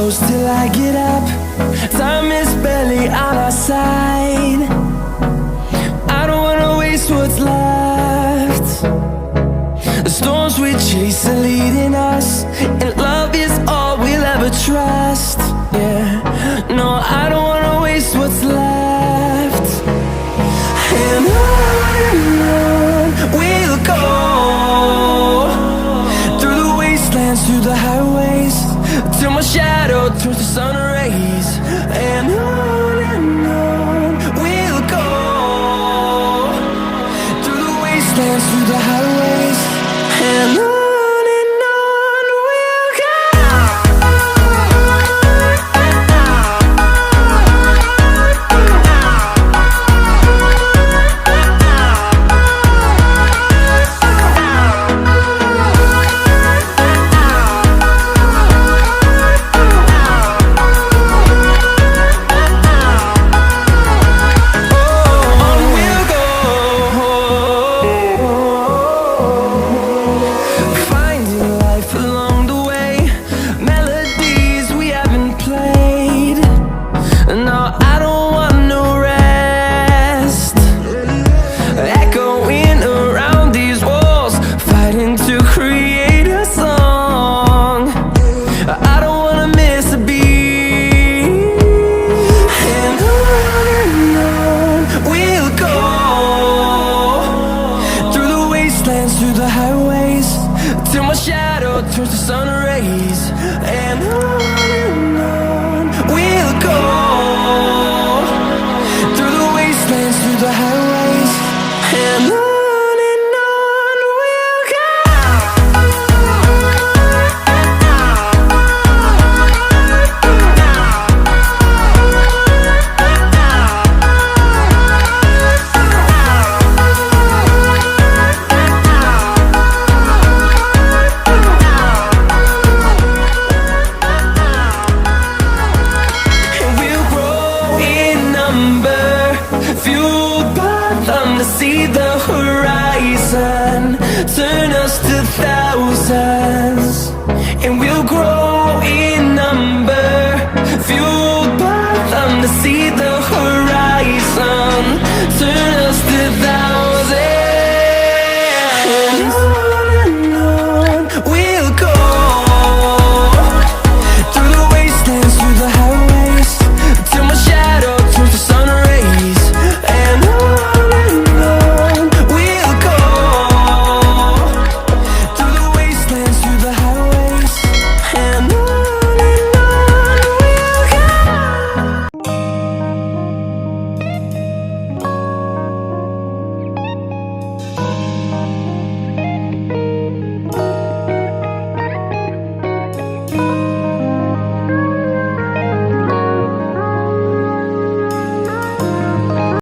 close till I get up. Time is barely on our side. I don't wanna waste what's left. The storms we chase are leading us, and love is all we'll ever trust. Yeah, no, I don't wanna waste what's left. And on we'll go, through the wastelands, through the highways, till my shadow turns to sun rays. And on we'll go, through the wastelands, through the highways, and on. Through the highways, till my shadow turns to sun rays. And on we'll go, through the wastelands, through the highways, and on. Fueled by them to see the horizon, turn us to thousands, and we'll